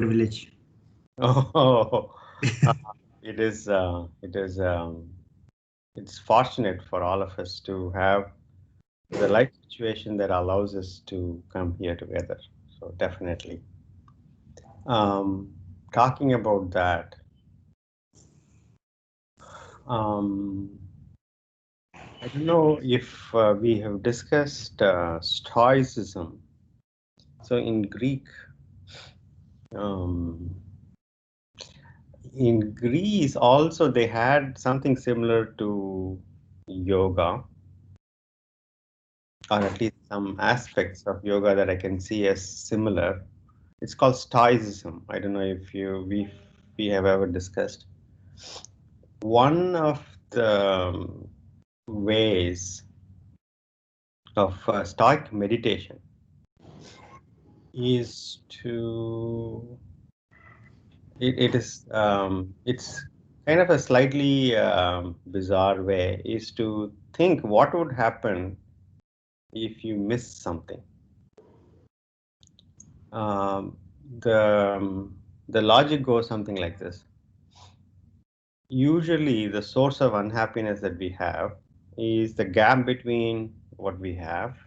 Village. Oh, uh, it is. It's fortunate for all of us to have the life situation that allows us to come here together. So definitely. Um, Talking about that, um, I don't know if we have discussed Stoicism. So um, in Greece also they had something similar to yoga, or at least some aspects of yoga that I can see as similar. It's called Stoicism. I don't know if we have ever discussed. One of the ways of Stoic meditation is to it's kind of a slightly bizarre way is to think what would happen if you miss something. Um, the logic goes something like this. Usually, the source of unhappiness that we have is the gap between what we have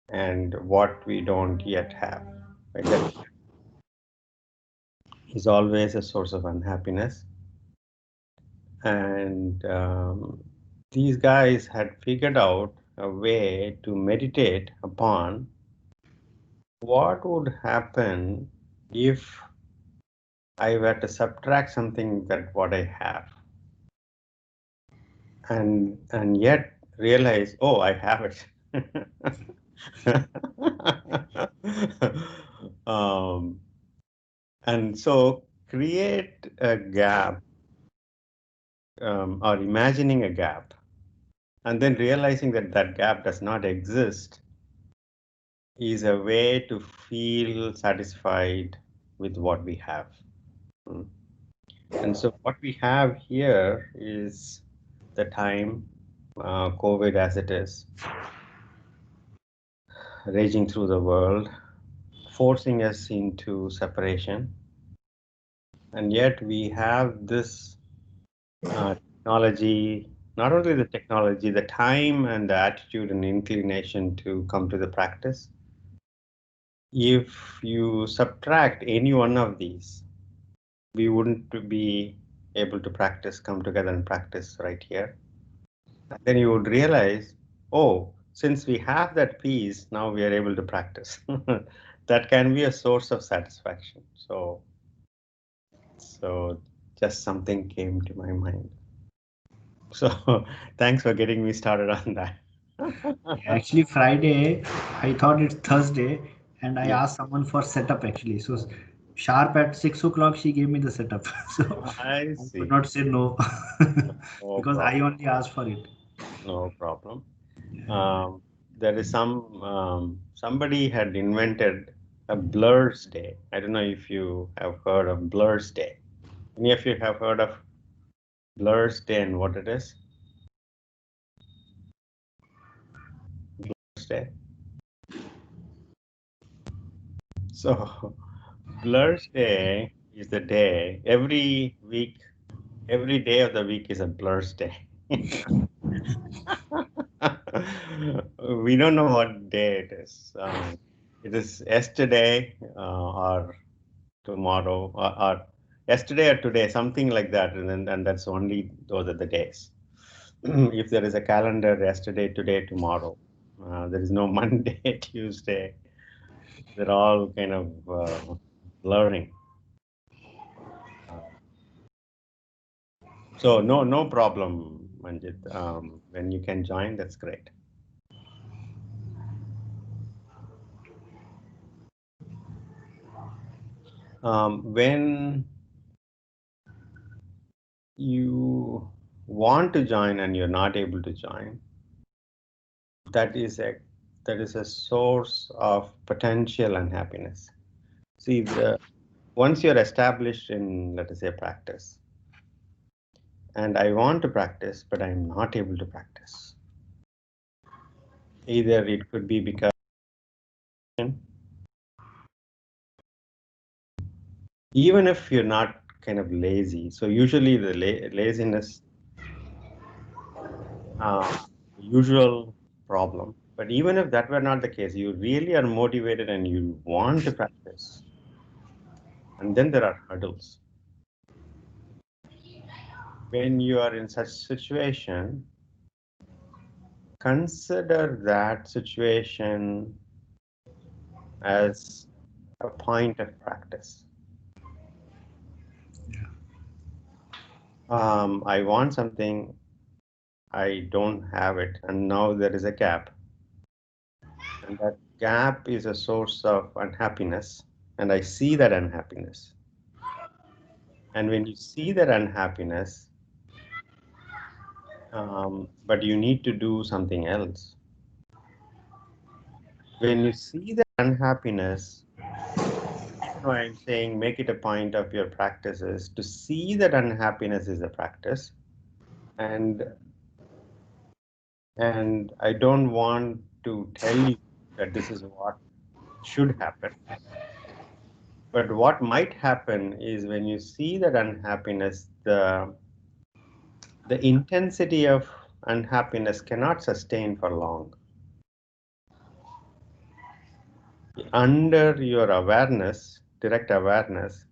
and what we don't yet have. Right? That is always a source of unhappiness. And these guys had figured out a way to meditate upon what would happen if I were to subtract something that what I have, and yet realize, oh, I have it. um, and so create a gap, or imagining a gap, and then realizing that that gap does not exist is a way to feel satisfied with what we have. Mm. And so what we have here is the time, COVID as it is, raging through the world, forcing us into separation. And yet we have this technology, not only the technology, the time and the attitude and inclination to come to the practice. If you subtract any one of these, we wouldn't be able to practice, come together and practice right here. And then you would realize, oh, since we have that peace, now we are able to practice. That can be a source of satisfaction. So just something came to my mind. So thanks for getting me started on that. Actually, Friday, I thought it's Thursday, and I Yeah, asked someone for setup actually. So sharp at 6 o'clock, she gave me the setup. So I I could see. not say no No because I problem. only asked for it. No problem. There is somebody had invented a Blur's Day. I don't know if you have heard of Blur's Day. Any of you have heard of Blur's Day and what it is? Blur's Day. So Blur's Day is the day every week, every day of the week is a Blur's Day. We don't know what day it is. It is yesterday or tomorrow or yesterday or today, something like that, and that's only those are the days. If there is a calendar, yesterday, today, tomorrow, there is no Monday, Tuesday. They're all kind of blurring. Uh, so no problem, Manjit. When you can join, that's great. When you want to join and you're not able to join, that is a source of potential unhappiness. See, once you're established in, let us say, practice, and I want to practice, but I'm not able to practice. Either it could be because even if you're not kind of lazy. So usually the laziness, usual problem. But even if that were not the case, you really are motivated and you want to practice. And then there are hurdles. When you are in such situation, consider that situation as a point of practice. Yeah. I want something, I don't have it, and now there is a gap. And that gap is a source of unhappiness, and I see that unhappiness. And when you see that unhappiness, but you need to do something else. When you see that unhappiness, reason why I'm saying make it a point of your practices to see that unhappiness is a practice, and I don't want to tell you that this is what should happen. But what might happen is when you see that unhappiness, the intensity of unhappiness cannot sustain for long. Under your awareness, direct awareness,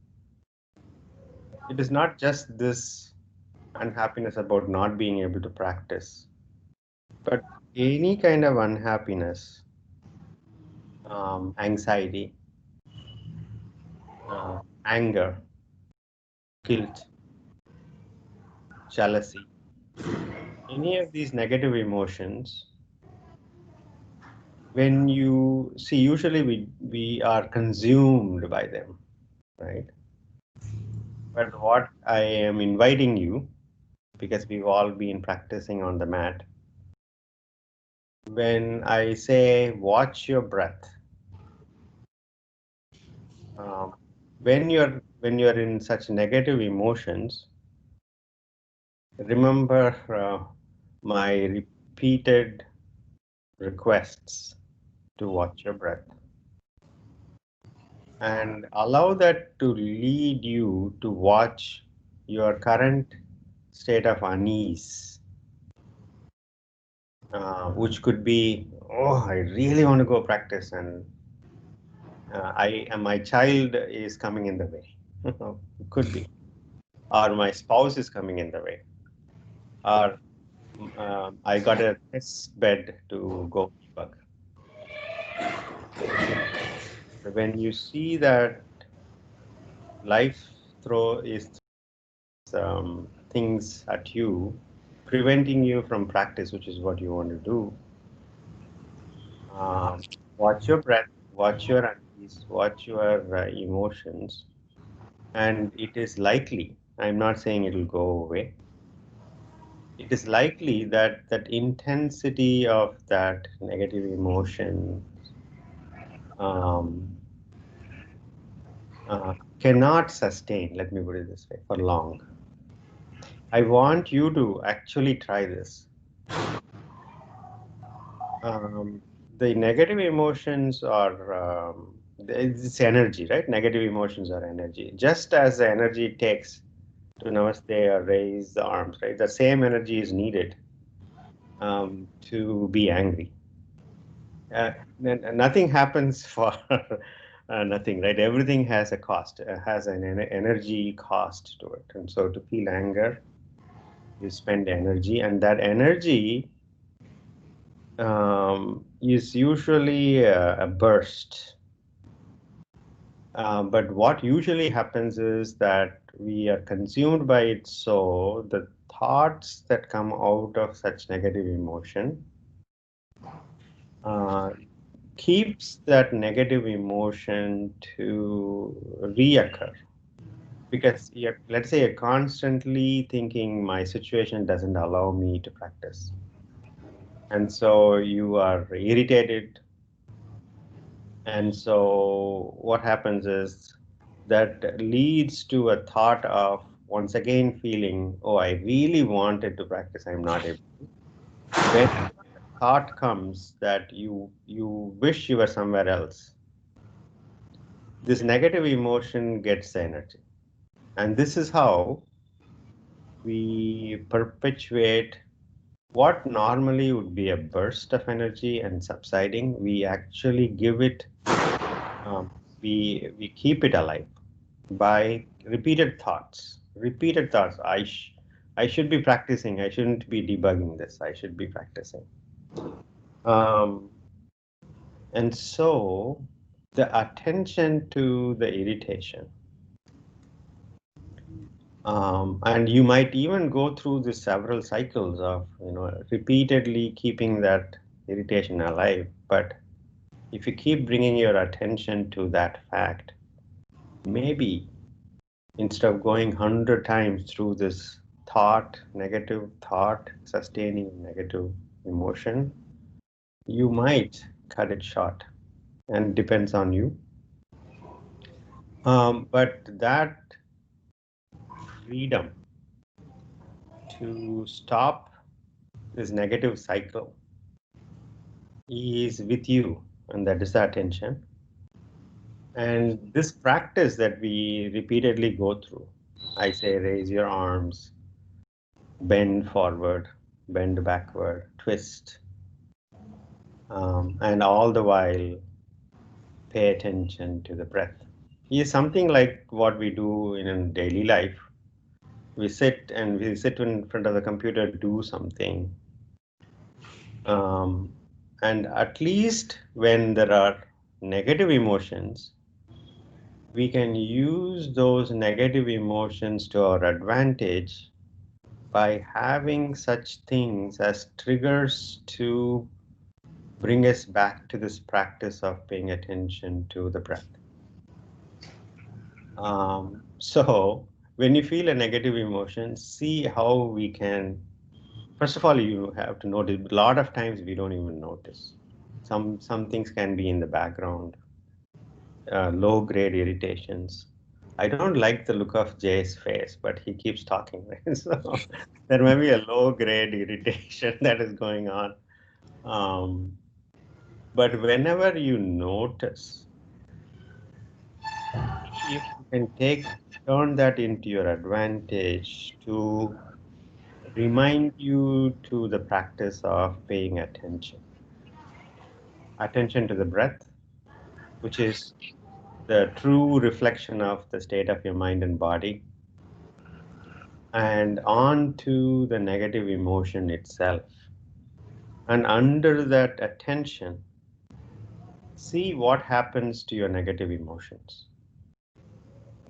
it is not just this unhappiness about not being able to practice, but any kind of unhappiness, anxiety, anger, guilt, jealousy, any of these negative emotions, when you see, usually we are consumed by them, right? But what I am inviting you, because we've all been practicing on the mat, when I say watch your breath, um, when you're in such negative emotions, remember my repeated requests to watch your breath and allow that to lead you to watch your current state of unease, which could be, oh, I really want to go practice, and my child is coming in the way. It could be, or my spouse is coming in the way, or I got a test bed to go debug. When you see that life is things at you, preventing you from practice, which is what you want to do, watch your breath, watch your unease, watch your emotions, and it is likely, I'm not saying it will go away, it is likely that that intensity of that negative emotion um, cannot sustain, let me put it this way, for long. I want you to actually try this. The negative emotions are, it's energy, right? Negative emotions are energy. Just as the energy it takes to namaste or raise the arms, right? The same energy is needed to be angry. Nothing happens for nothing, right? Everything has a cost, has an energy cost to it. And so to feel anger, you spend energy, and that energy is usually a burst. But what usually happens is that we are consumed by it, so the thoughts that come out of such negative emotion keeps that negative emotion to reoccur. Because let's say you're constantly thinking, my situation doesn't allow me to practice. And so you are irritated. And so what happens is that leads to a thought of once again feeling, oh, I really wanted to practice, I'm not able to. When the thought comes that you wish you were somewhere else, this negative emotion gets the energy. And this is how we perpetuate what normally would be a burst of energy and subsiding. We actually give it, we keep it alive by repeated thoughts. Repeated thoughts. I should be practicing. I shouldn't be debugging this. I should be practicing. And so the attention to the irritation. And you might even go through the several cycles of, repeatedly keeping that irritation alive. But if you keep bringing your attention to that fact, maybe instead of going 100 times through this thought, negative thought, sustaining negative emotion, you might cut it short, and depends on you. But that freedom to stop this negative cycle is with you, and that is the attention. And this practice that we repeatedly go through, I say raise your arms, bend forward, bend backward, twist, and all the while pay attention to the breath. Is something like what we do in daily life. We sit in front of the computer, do something. And at least when there are negative emotions, we can use those negative emotions to our advantage by having such things as triggers to bring us back to this practice of paying attention to the breath. So when you feel a negative emotion, see how we can, first of all, you have to notice, a lot of times we don't even notice. Some things can be in the background, low-grade irritations. I don't like the look of Jay's face, but he keeps talking, right? So there may be a low-grade irritation that is going on. But whenever you notice, if you can turn that into your advantage to remind you to the practice of paying attention. Attention to the breath, which is the true reflection of the state of your mind and body, and on to the negative emotion itself. And under that attention, see what happens to your negative emotions.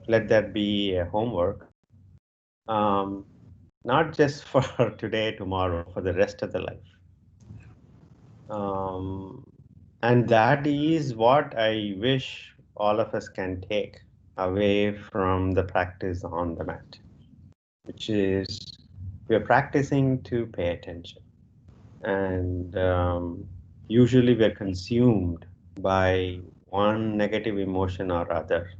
Let that be a homework, not just for today, tomorrow, for the rest of the life. And that is what I wish all of us can take away from the practice on the mat, which is we're practicing to pay attention. And usually we're consumed by one negative emotion or other.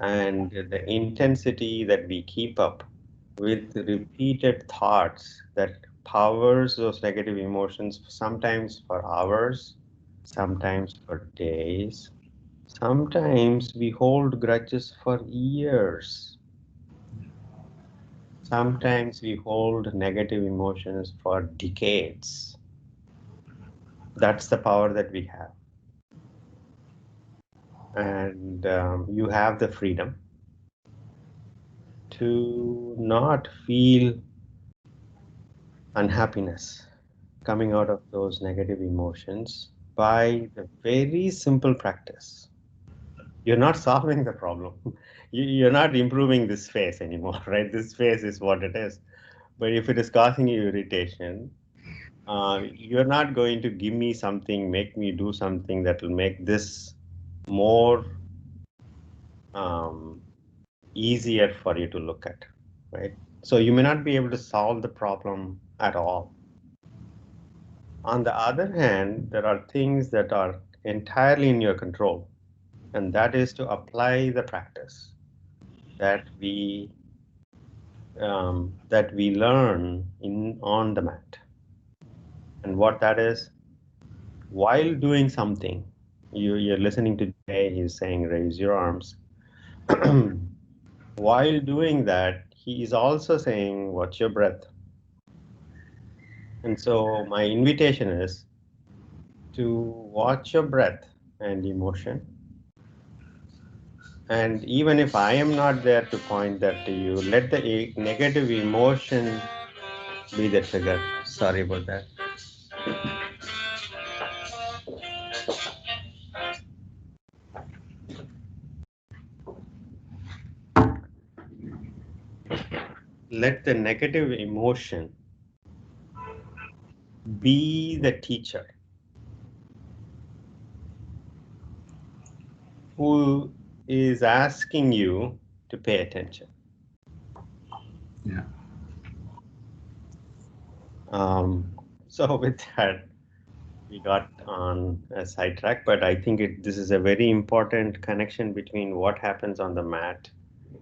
And the intensity that we keep up with repeated thoughts that powers those negative emotions, sometimes for hours, sometimes for days. Sometimes we hold grudges for years. Sometimes we hold negative emotions for decades. That's the power that we have. And you have the freedom to not feel unhappiness coming out of those negative emotions by the very simple practice. You're not solving the problem. You're not improving this face anymore, right? This face is what it is. But if it is causing you irritation, you're not going to give me something, make me do something that will make this more easier for you to look at, right? So you may not be able to solve the problem at all. On the other hand, there are things that are entirely in your control, and that is to apply the practice that we learn on the mat. And what that is, while doing something, you're listening to Jay, he's saying raise your arms. While doing that, he is also saying, watch your breath. And so my invitation is to watch your breath and emotion. And even if I am not there to point that to you, let the negative emotion be the trigger. Sorry about that. Let the negative emotion be the teacher who is asking you to pay attention. Yeah. So with that, we got on a sidetrack, but I think this is a very important connection between what happens on the mat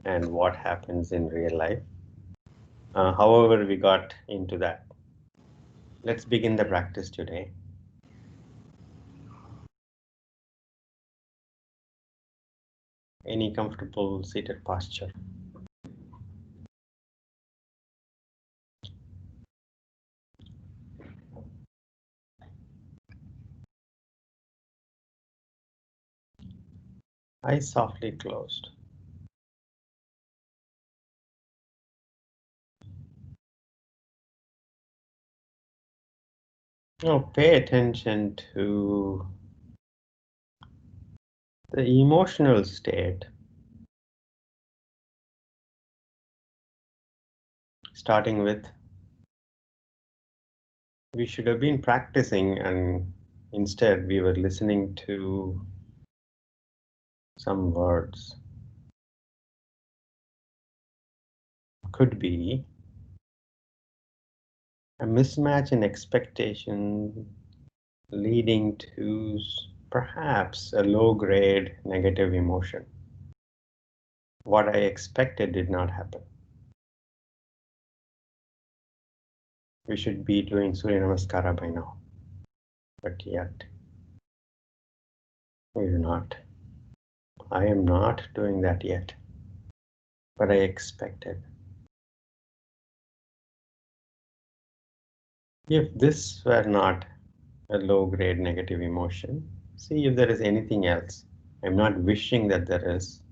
and what happens in real life. However, we got into that. Let's begin the practice today. Any comfortable seated posture. Eyes softly closed. Now pay attention to the emotional state, starting with, we should have been practicing and instead we were listening to some words. Could be a mismatch in expectation leading to perhaps a low-grade negative emotion. What I expected did not happen. We should be doing Surya Namaskara by now, but yet we are not. I am not doing that yet, but I expected. If this were not a low-grade negative emotion, see if there is anything else. I'm not wishing that there is.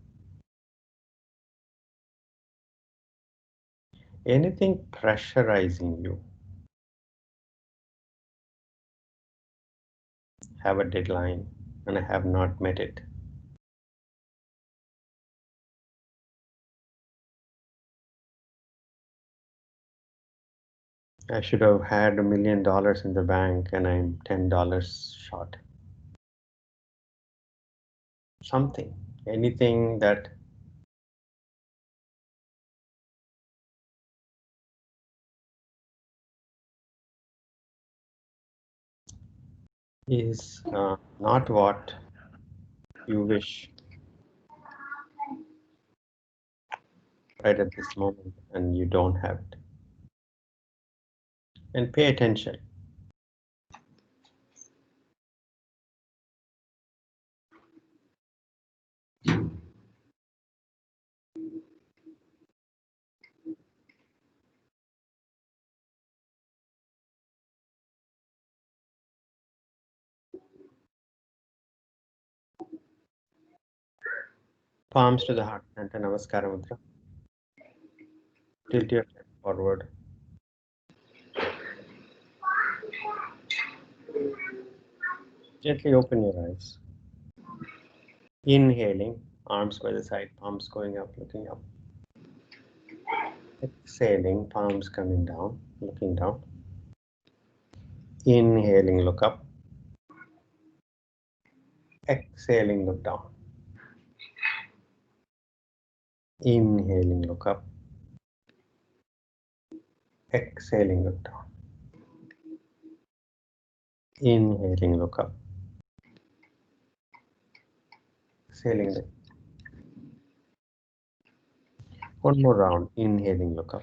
Anything pressurizing you. Have a deadline and I have not met it. I should have had $1 million in the bank and I'm $10 short. Something, anything that is not what you wish right at this moment and you don't have it. And pay attention. Palms to the heart center, Namaskara Mudra. Tilt your head forward. Gently open your eyes. Inhaling, arms by the side, palms going up, looking up. Exhaling, palms coming down, looking down. Inhaling, look up. Exhaling, look down. Inhaling, look up. Exhaling, look down. Inhaling, look up. Exhaling, look. One more round. Inhaling, look up.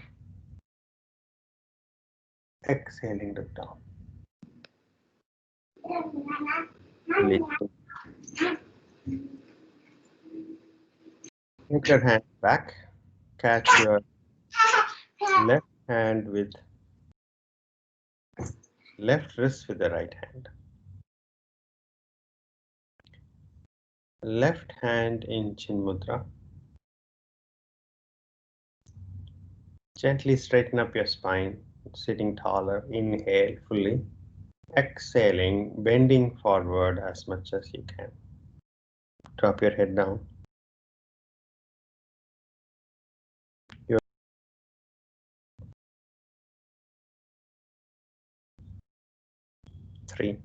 Exhaling, look down. Release. Take your hand back. Catch your left hand with left wrist with the right hand. Left hand in Chin Mudra. Gently straighten up your spine, sitting taller. Inhale fully. Exhaling, bending forward as much as you can. Drop your head down. Your 3,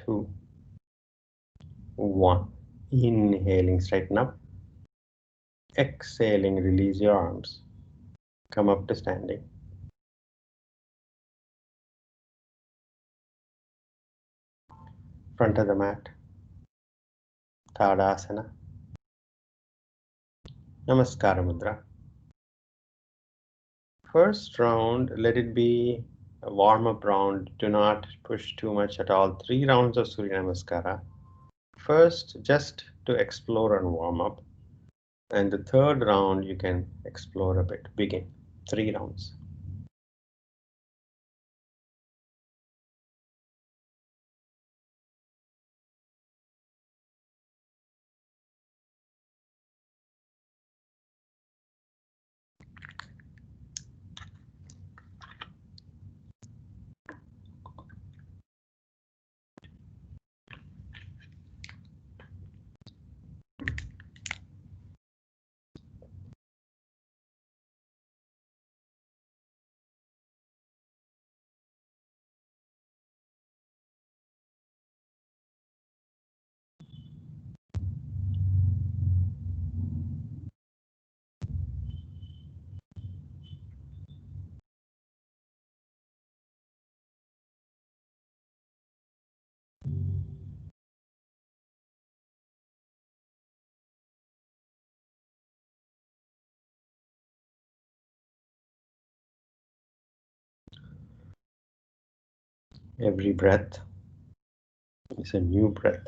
2, 1. Inhaling, straighten up. Exhaling, release your arms. Come up to standing. Front of the mat. Tadasana. Namaskara Mudra. First round, let it be a warm-up round. Do not push too much at all. 3 rounds of Surya Namaskara. First, just to explore and warm up. And the third round, you can explore a bit. Begin. 3 rounds. Every breath is a new breath.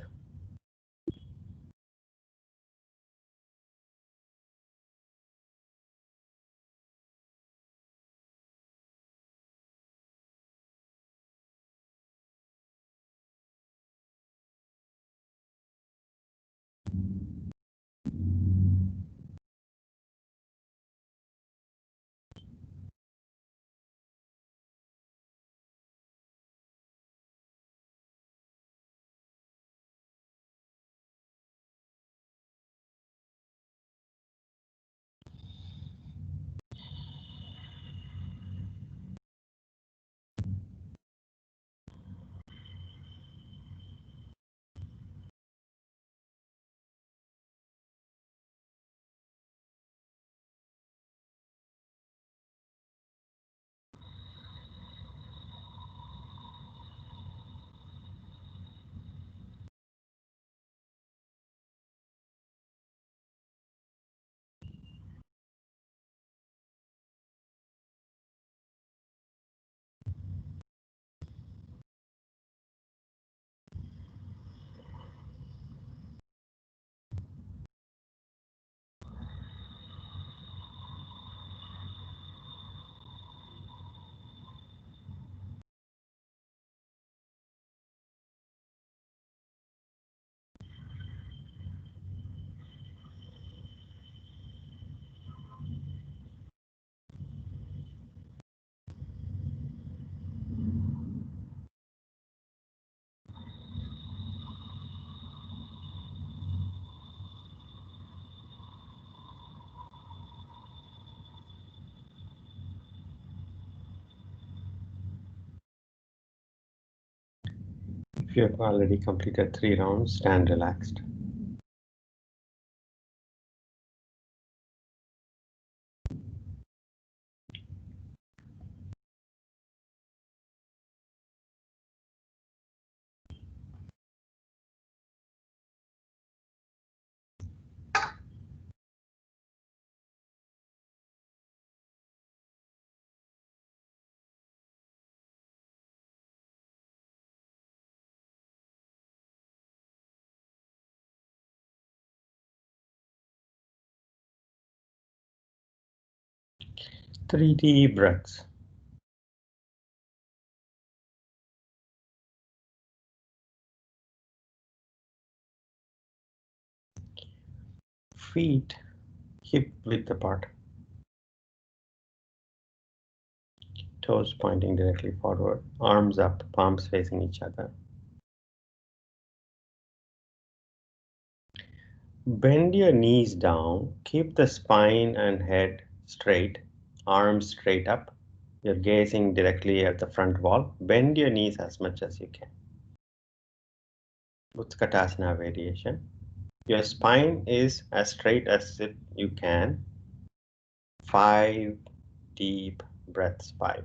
If you have already completed 3 rounds, stand relaxed. 3 deep breaths. Feet hip width apart. Toes pointing directly forward. Arms up, palms facing each other. Bend your knees down. Keep the spine and head straight. Arms straight up. You're gazing directly at the front wall. Bend your knees as much as you can. Utkatasana variation. Your spine is as straight as you can. 5 deep breaths. 5,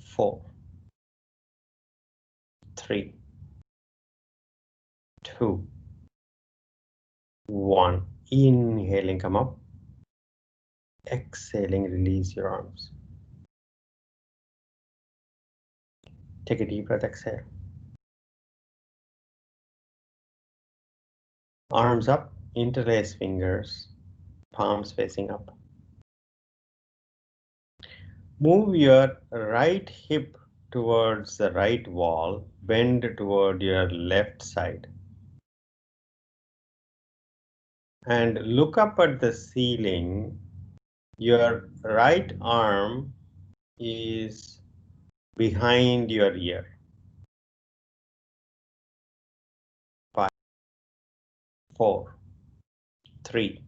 4, 3, 2, 1. Inhaling, come up. Exhaling, release your arms. Take a deep breath, exhale. Arms up, interlace fingers, palms facing up. Move your right hip towards the right wall, bend toward your left side. And look up at the ceiling. Your right arm is behind your ear. 5, 4, 3,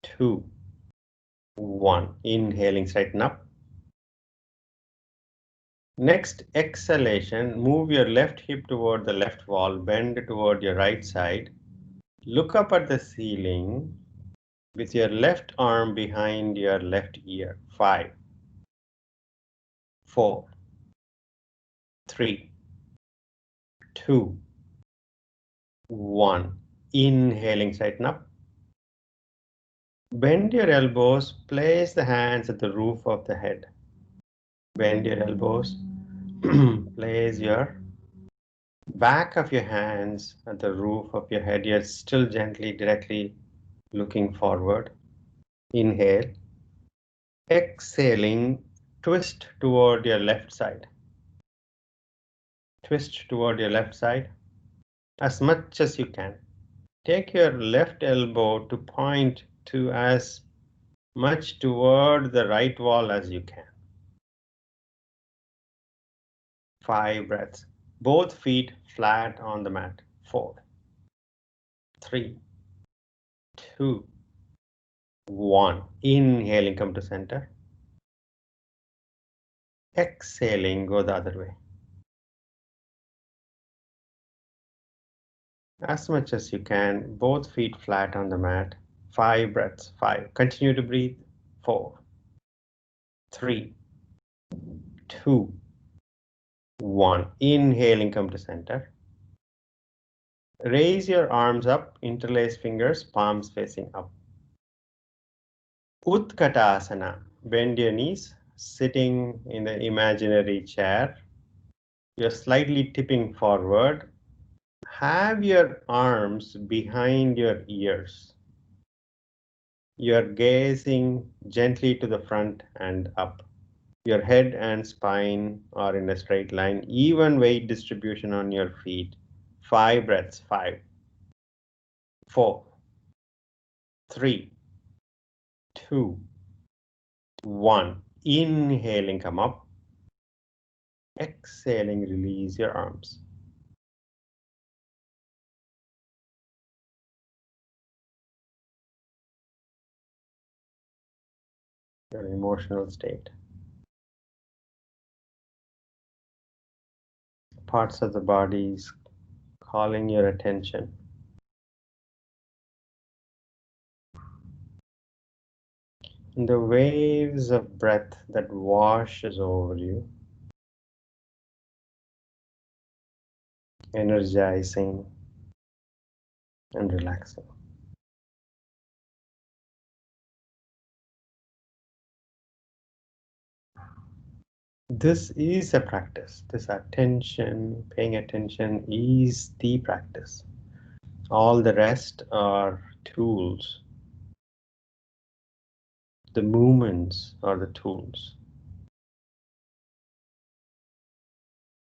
2, 1. Inhaling, straighten up. Next exhalation, move your left hip toward the left wall, bend toward your right side. Look up at the ceiling with your left arm behind your left ear. 5, 4, 3, 2, 1. Inhaling, straighten up. Bend your elbows, place the hands at the roof of the head. Bend your elbows, place your back of your hands at the roof of your head. You're still gently, directly looking forward. Inhale. Exhaling, twist toward your left side. Twist toward your left side as much as you can. Take your left elbow to point to as much toward the right wall as you can. 5 breaths. Both feet flat on the mat. 4, 3, 2, 1. Inhaling, come to center. Exhaling, go the other way. As much as you can, both feet flat on the mat. 5 breaths. 5. Continue to breathe. 4, 3, 2, 1. Inhaling, come to center. Raise your arms up, interlace fingers, palms facing up. Utkatasana. Bend your knees, sitting in the imaginary chair. You're slightly tipping forward. Have your arms behind your ears. You're gazing gently to the front and up. Your head and spine are in a straight line. Even weight distribution on your feet. 5 breaths. 5, 4, 3, 2, 1. Inhaling, come up. Exhaling, release your arms. Your emotional state. Parts of the body calling your attention. And the waves of breath that washes over you, energizing and relaxing. This is a practice. This attention, paying attention is the practice. All the rest are tools. the movements are the tools.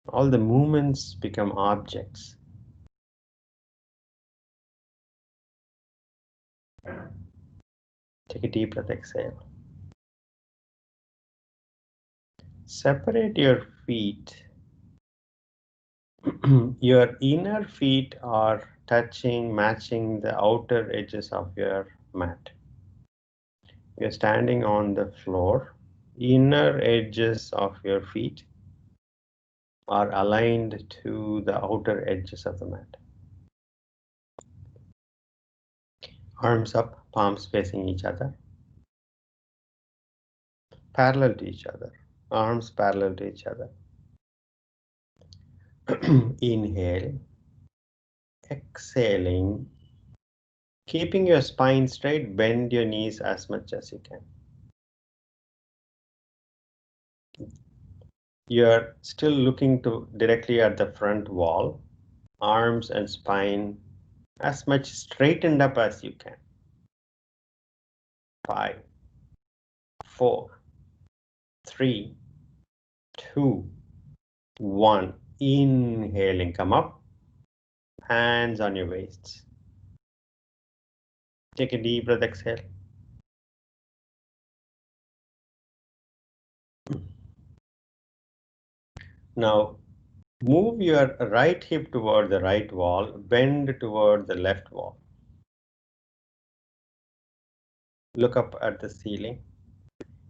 All the movements become objects. Take a deep breath, exhale. Separate your feet. Your inner feet are touching, matching the outer edges of your mat. You're standing on the floor. Inner edges of your feet are aligned to the outer edges of the mat. Arms up, palms facing each other. Parallel to each other. Arms parallel to each other. Inhale. Exhaling. Keeping your spine straight, bend your knees as much as you can. You're still looking directly at the front wall, arms and spine as much straightened up as you can. 5, 4, 3, 2, 1. Inhaling, come up. Hands on your waists. Take a deep breath, exhale. Now, move your right hip toward the right wall, bend toward the left wall. Look up at the ceiling.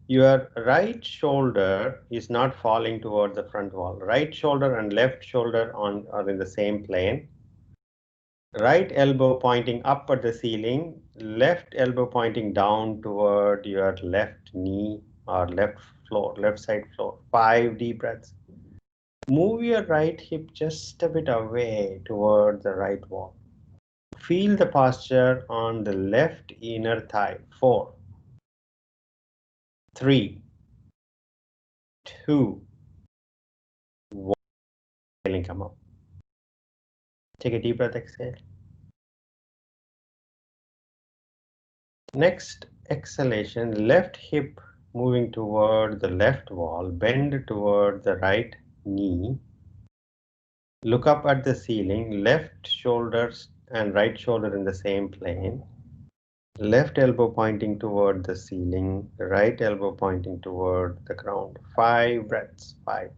Your right shoulder is not falling toward the front wall. Right shoulder and left shoulder are in the same plane. Right elbow pointing up at the ceiling, left elbow pointing down toward your left knee or left side floor. 5 deep breaths. Move your right hip just a bit away toward the right wall. Feel the posture on the left inner thigh. 4, 3, 2, 1. Come up. Take a deep breath, exhale. Next exhalation, left hip moving toward the left wall, bend toward the right knee. Look up at the ceiling, left shoulders and right shoulder in the same plane. Left elbow pointing toward the ceiling, right elbow pointing toward the ground. 5 breaths, 5.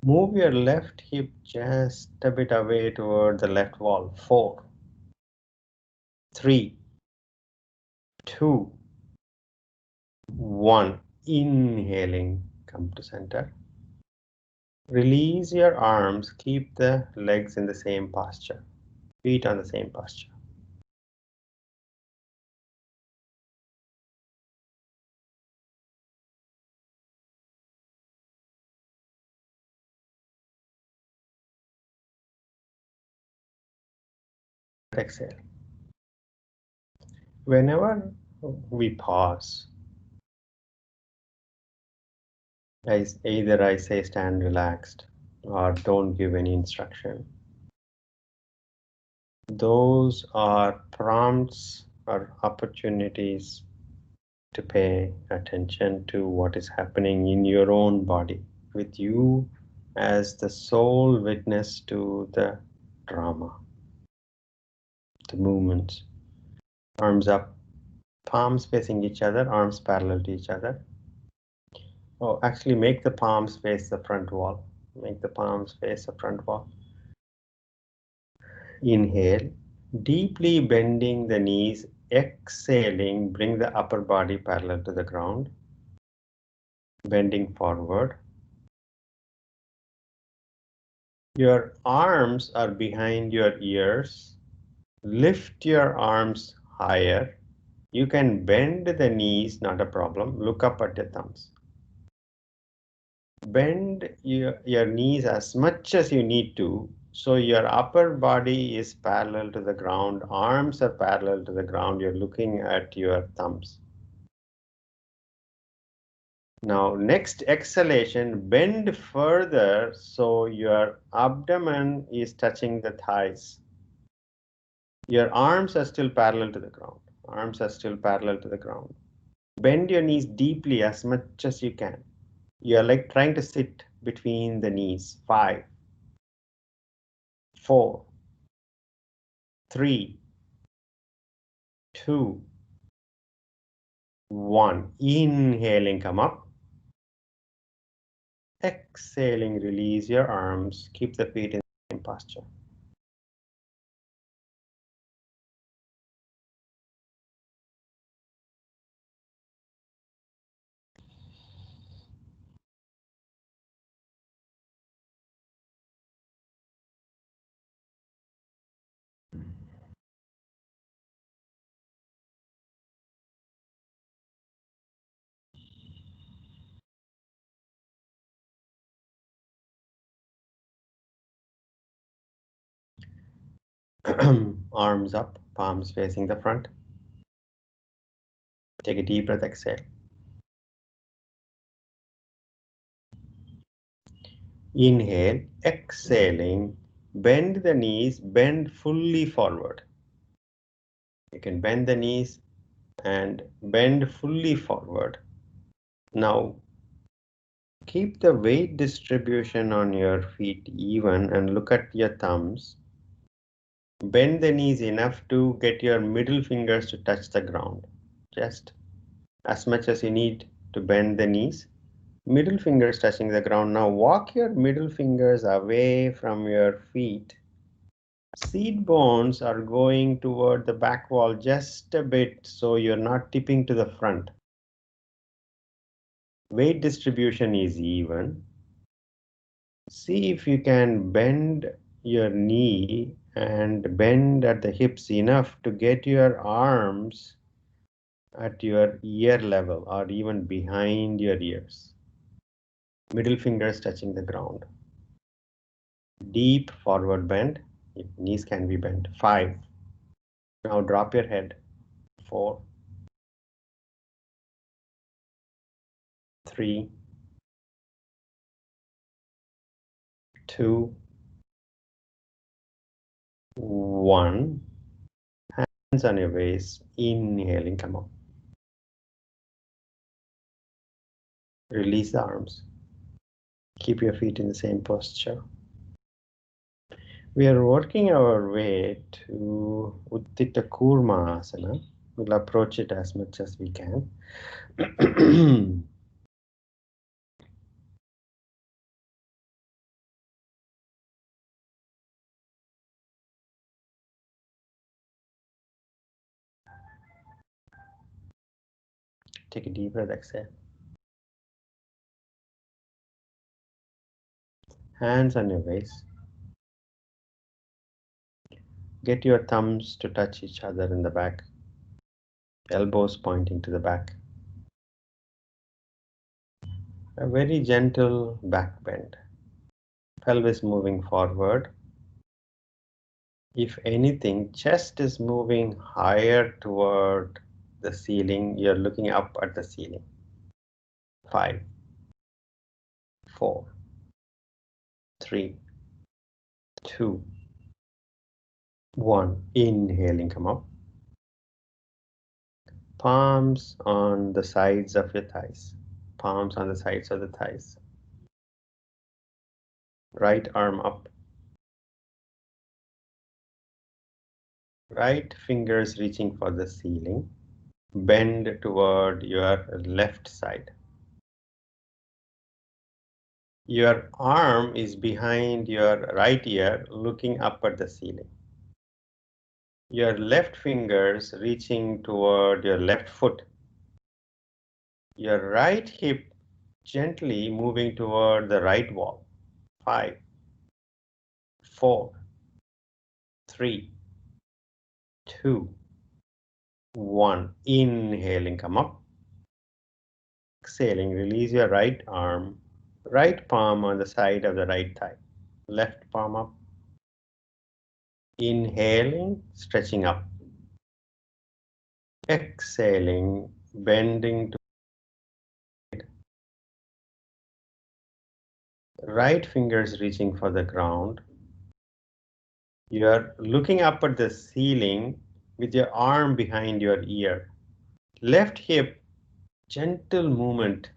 Move your left hip just a bit away toward the left wall. 4, 3, 2, 1. Inhaling, come to center. Release your arms, keep the legs in the same posture, feet on the same posture. Exhale. Whenever we pause, either I say stand relaxed or don't give any instruction. Those are prompts or opportunities to pay attention to what is happening in your own body, with you as the sole witness to the drama, the movements. Arms up, palms facing each other, arms parallel to each other. Oh, actually make the palms face the front wall. Make the palms face the front wall. Inhale, deeply bending the knees. Exhaling, bring the upper body parallel to the ground. Bending forward. Your arms are behind your ears. Lift your arms higher. You can bend the knees, not a problem. Look up at your thumbs. Bend your knees as much as you need to, so your upper body is parallel to the ground, arms are parallel to the ground, you're looking at your thumbs. Now, next exhalation, bend further so your abdomen is touching the thighs. Your arms are still parallel to the ground. Arms are still parallel to the ground. Bend your knees deeply as much as you can. You are like trying to sit between the knees. 5, 4, 3, 2, 1. Inhaling, come up. Exhaling, release your arms. Keep the feet in the same posture. Arms up, palms facing the front. Take a deep breath, exhale. Inhale, exhaling, bend the knees, bend fully forward. You can bend the knees and bend fully forward. Now, keep the weight distribution on your feet even and look at your thumbs. Bend the knees enough to get your middle fingers to touch the ground. Just as much as you need to bend the knees. Middle fingers touching the ground. Now walk your middle fingers away from your feet. Seat bones are going toward the back wall just a bit so you're not tipping to the front. Weight distribution is even. See if you can bend your knee and bend at the hips enough to get your arms at your ear level or even behind your ears. Middle fingers touching the ground. Deep forward bend. Knees can be bent. 5. Now drop your head. 4, 3, 2, 1. Hands on your waist. Inhaling, come up. Release the arms. Keep your feet in the same posture. We are working our way to Utthita Kurma Asana. We'll approach it as much as we can. Take a deep breath, exhale. Hands on your waist. Get your thumbs to touch each other in the back. Elbows pointing to the back. A very gentle back bend. Pelvis moving forward. If anything, chest is moving higher toward the ceiling. You're looking up at the ceiling. 5, 4, 3, 2, 1. Inhaling, come up. Palms on the sides of your thighs. Palms on the sides of the thighs. Right arm up. Right fingers reaching for the ceiling. Bend toward your left side. Your arm is behind your right ear, looking up at the ceiling. Your left fingers reaching toward your left foot. Your right hip gently moving toward the right wall. 5, 4, 3, 2, 1. Inhaling, come up. Exhaling, release your right arm, right palm on the side of the right thigh. Left palm up. Inhaling, stretching up. Exhaling, bending to right fingers reaching for the ground. You are looking up at the ceiling with your arm behind your ear. Left hip Gentle movement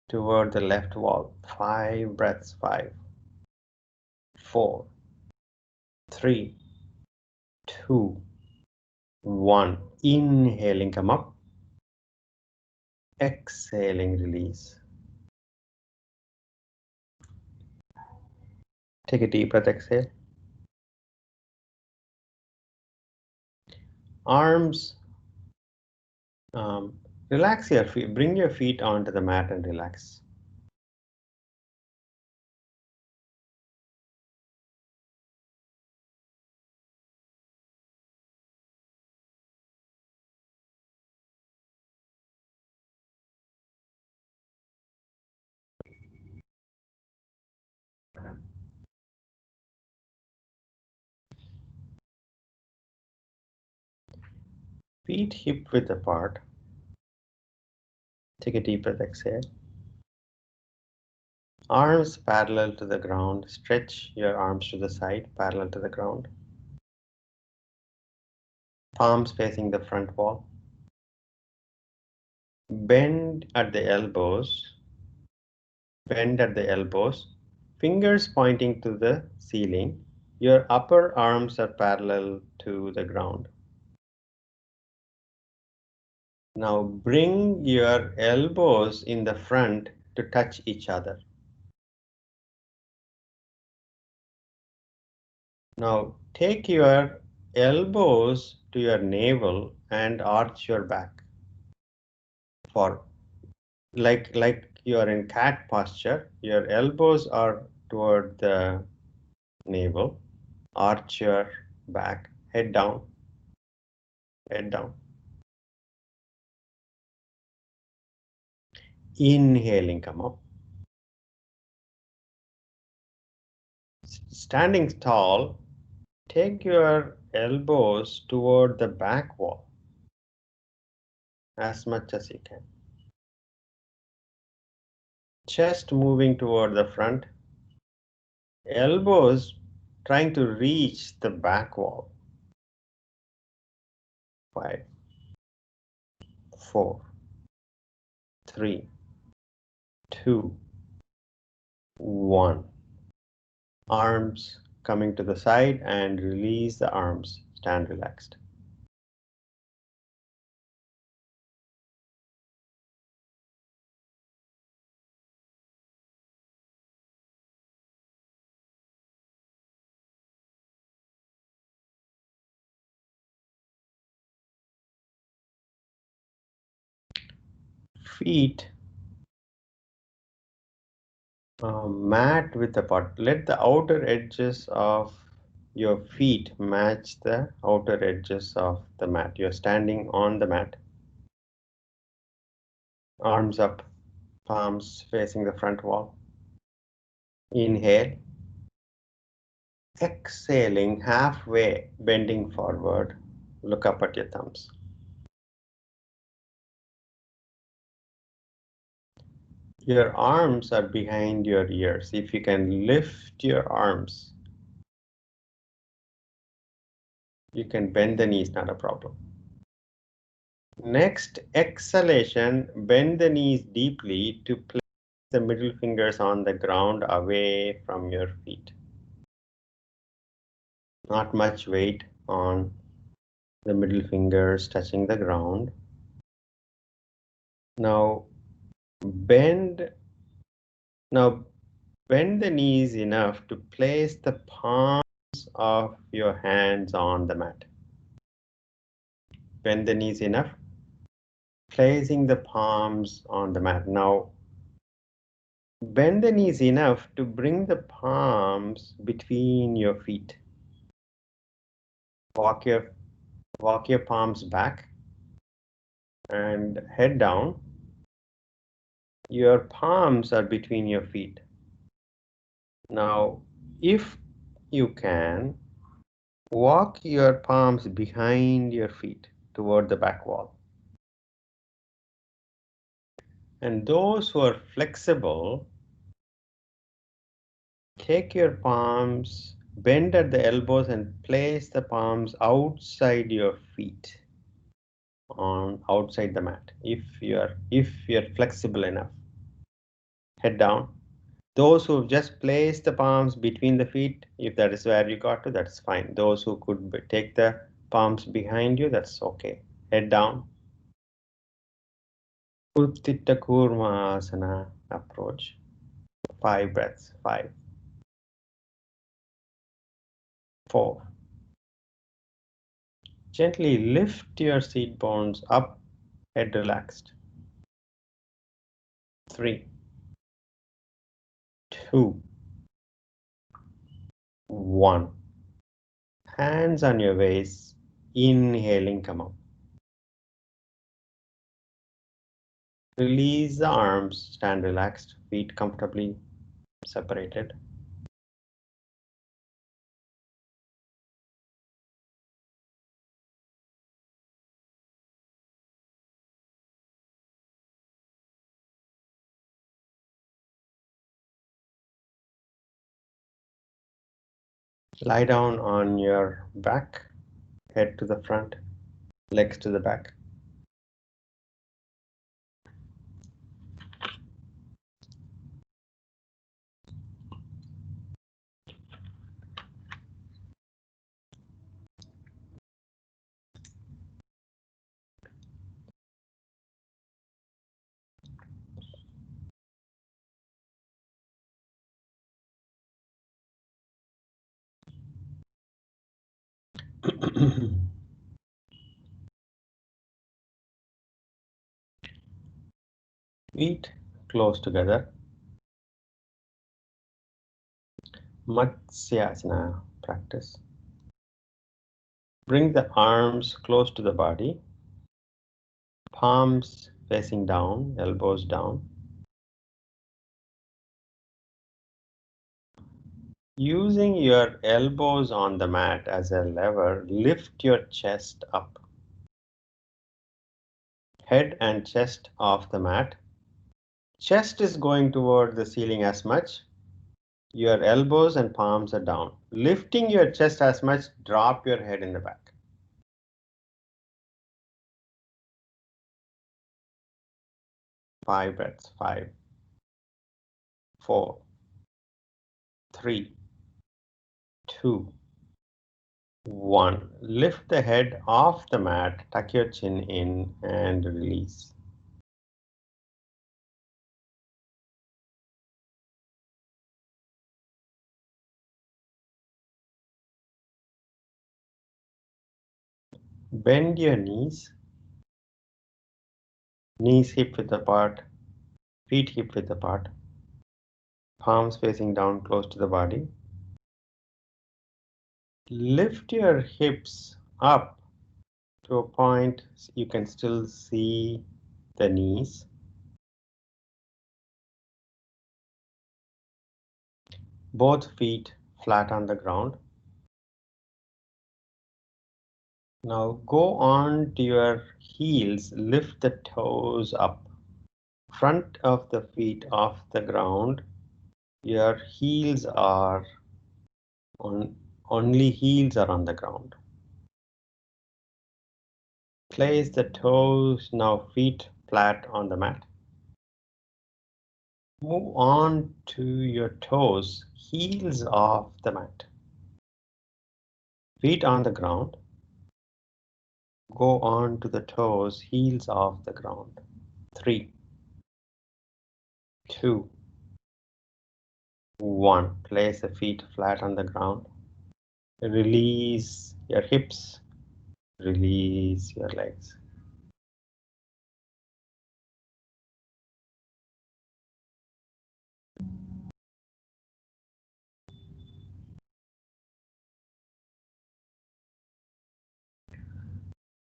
toward the left wall. 5 breaths. 5, 4, 3, 2, 1. Inhaling, come up. Exhaling, release. Take a deep breath, exhale. Arms, relax your feet. Bring your feet onto the mat and relax. Feet hip width apart. Take a deep breath, exhale. Arms parallel to the ground. Stretch your arms to the side, parallel to the ground. Palms facing the front wall. Bend at the elbows. Bend at the elbows. Fingers pointing to the ceiling. Your upper arms are parallel to the ground. Now bring your elbows in the front to touch each other. Now take your elbows to your navel and arch your back. For like you are in cat posture, your elbows are toward the navel. Arch your back, head down, head down. Inhaling, come up. Standing tall, take your elbows toward the back wall as much as you can. Chest moving toward the front. Elbows trying to reach the back wall. 5, 4, 3, 2, 1. Arms coming to the side and release the arms. Stand relaxed. Feet mat width apart. Let the outer edges of your feet match the outer edges of the mat. You're standing on the mat. Arms up, palms facing the front wall. Inhale. Exhaling halfway, bending forward. Look up at your thumbs. Your arms are behind your ears. If you can lift your arms, you can bend the knees, not a problem. Next, exhalation, bend the knees deeply to place the middle fingers on the ground away from your feet. Not much weight on the middle fingers touching the ground. Now bend the knees enough to place the palms of your hands on the mat. Bend the knees enough, placing the palms on the mat. Now bend the knees enough to bring the palms between your feet. Walk your palms back and head down. Your palms are between your feet. Now, if you can, walk your palms behind your feet toward the back wall. And those who are flexible, take your palms, bend at the elbows and place the palms outside your feet on outside the mat if you're flexible enough. Head down. Those who just place the palms between the feet, if that is where you got to, that's fine. Those who could take the palms behind you, that's okay. Head down. Utthita Kurmasana approach. 5 breaths. 5, 4. Gently lift your seat bones up, head relaxed. 3, 2, 1. Hands on your waist, inhaling, come up. Release the arms, stand relaxed, feet comfortably separated. Lie down on your back, head to the front, legs to the back. Feet close together. Matsyasana practice. Bring the arms close to the body, palms facing down, elbows down. Using your elbows on the mat as a lever, lift your chest up. Head and chest off the mat. Chest is going toward the ceiling as much. Your elbows and palms are down. Lifting your chest as much, drop your head in the back. Five breaths. 5, 4, 3, 2, 1. Lift the head off the mat, tuck your chin in and release. Bend your knees. Knees hip width apart, feet hip width apart. Palms facing down close to the body. Lift your hips up to a point you can still see the knees. Both feet flat on the ground. Now go on to your heels, lift the toes up. Front of the feet off the ground. Your heels are only heels are on the ground. Place the toes, now feet flat on the mat. Move on to your toes, heels off the mat. Feet on the ground. Go on to the toes, heels off the ground. 3, 2, 1. Place the feet flat on the ground. Release your hips. Release your legs.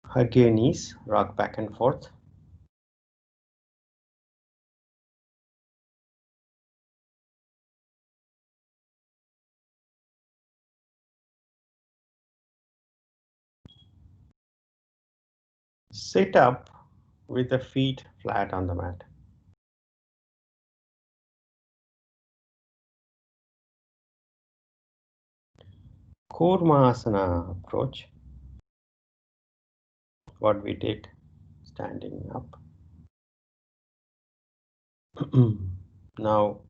Hug your knees, rock back and forth. Sit up with the feet flat on the mat. Kurmasana approach. What we did. standing up. Now,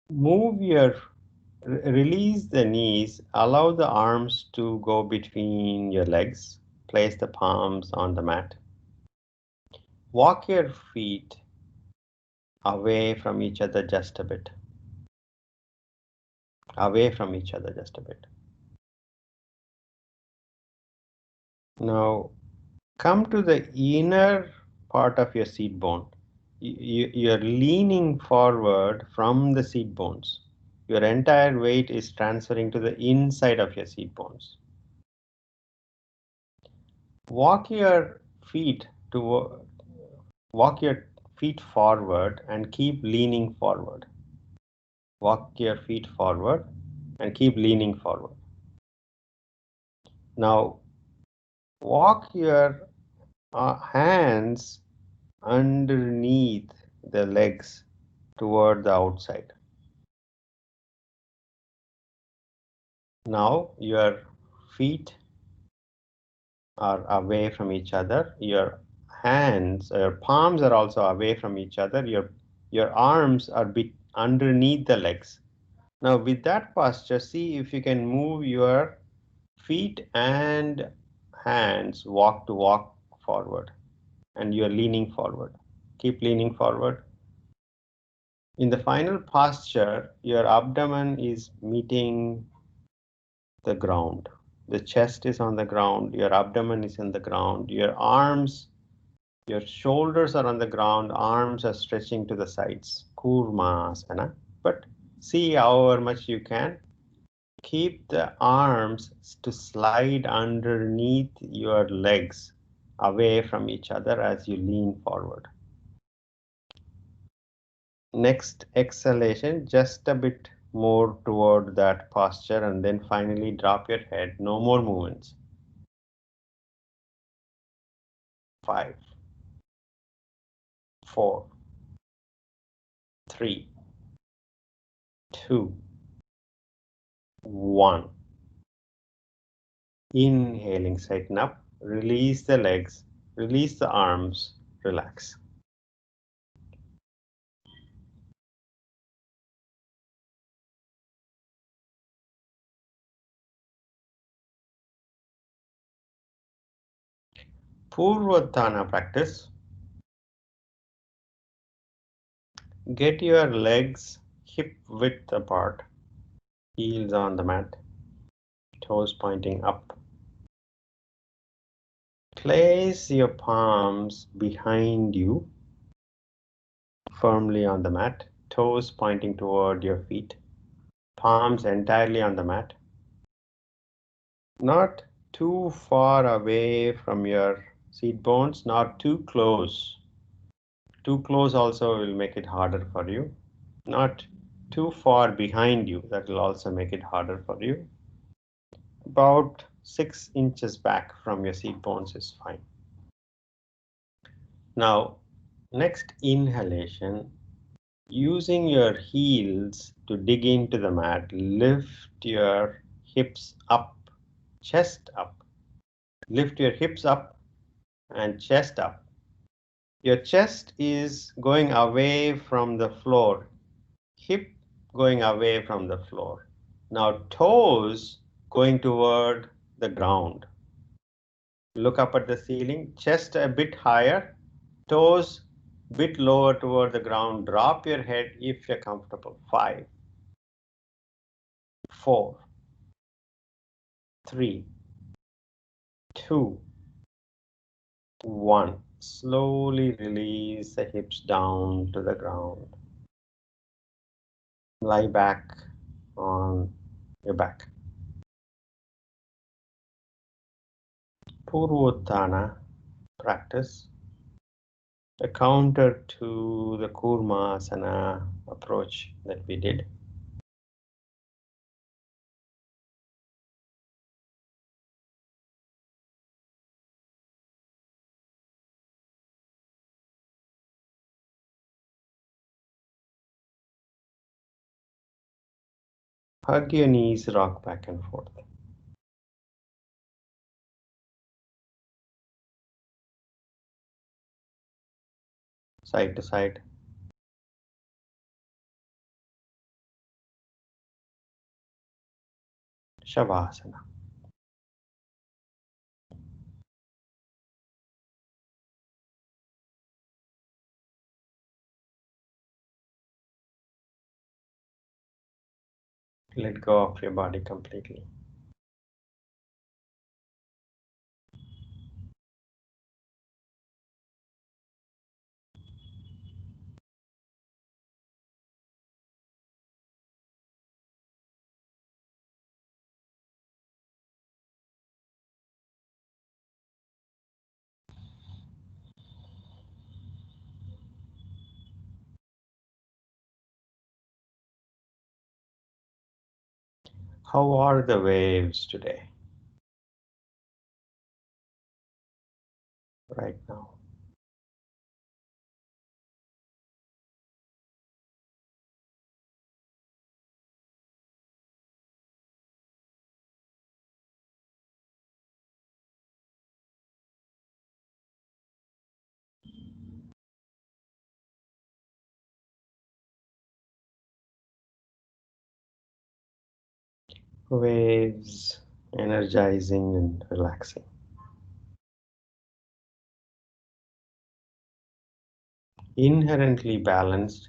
release the knees, allow the arms to go between your legs, place the palms on the mat. Walk your feet away from each other just a bit. Away from each other just a bit. Now, come to the inner part of your seat bone. You're leaning forward from the seat bones. Your entire weight is transferring to the inside of your seat bones. Walk your feet forward and keep leaning forward. Walk your feet forward and keep leaning forward. Now, walk your hands underneath the legs toward the outside. Now your feet are away from each other. Your hands, your palms are also away from each other. Your arms are underneath the legs. Now with that posture, see if you can move your feet and hands walk forward, and you're leaning forward. Keep leaning forward. In the final posture, your abdomen is meeting the ground. The chest is on the ground, your abdomen is in the ground, your arms, your shoulders are on the ground, arms are stretching to the sides. Kurmasana. But see however much you can. Keep the arms to slide underneath your legs away from each other as you lean forward. Next exhalation, just a bit more toward that posture, and then finally drop your head. No more movements. 5, 4, 3, 2, 1. Inhaling, straighten up, release the legs, release the arms, relax. Purvotthana practice. Get your legs hip width apart, heels on the mat, toes pointing up. Place your palms behind you, firmly on the mat, toes pointing toward your feet, palms entirely on the mat. Not too far away from your seat bones, not too close. Too close also will make it harder for you. Not too far behind you, that will also make it harder for you. About 6 inches back from your seat bones is fine. Now, next inhalation, using your heels to dig into the mat, lift your hips up, chest up. Lift your hips up and chest up. Your chest is going away from the floor, hip going away from the floor. Now toes going toward the ground. Look up at the ceiling, chest a bit higher, toes bit lower toward the ground. Drop your head if you're comfortable. 5, 4, 3, 2, 1. Slowly release the hips down to the ground. Lie back on your back. Purvotthana practice, a counter to the Kurmasana approach that we did. Hug your knees, rock back and forth. side to side. Shavasana. Let go of your body completely. How are the waves today? Right now. Waves, energizing and relaxing. Inherently balanced.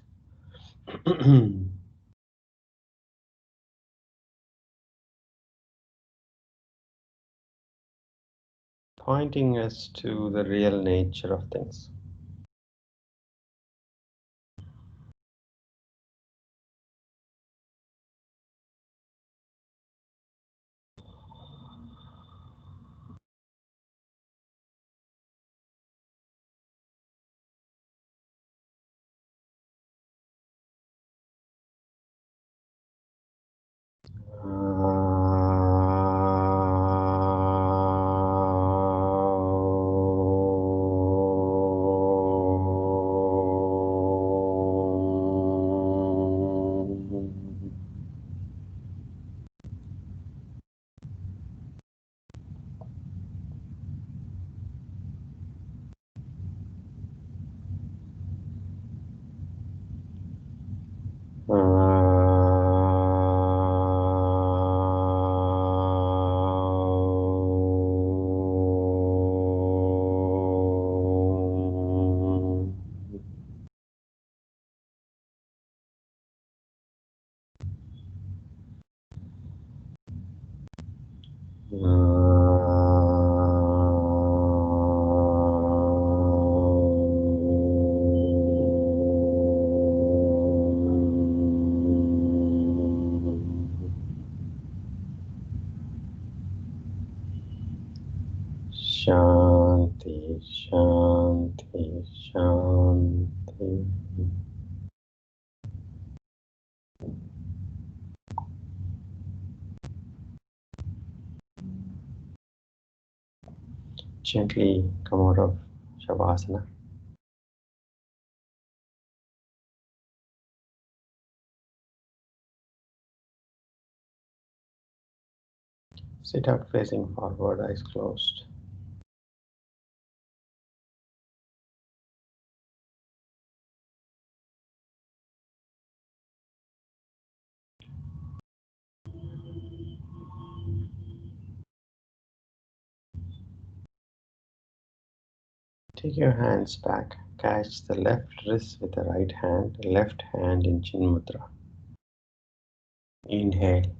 Pointing us to the real nature of things. Shanti, Shanti, Shanti. Gently come out of Shavasana. Sit up facing forward, eyes closed. Take your hands back. Catch the left wrist with the right hand, left hand in Chin Mudra. Inhale.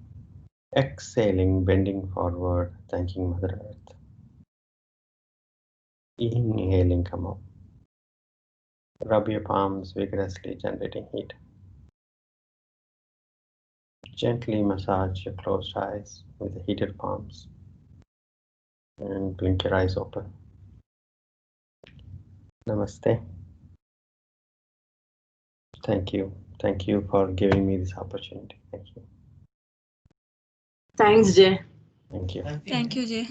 Exhaling, bending forward, thanking Mother Earth. Inhaling, come up. Rub your palms vigorously, generating heat. Gently massage your closed eyes with the heated palms. And blink your eyes open. Namaste. Thank you. Thank you for giving me this opportunity. Thank you. Thanks, Jay. Thank you. Thank you, Jay.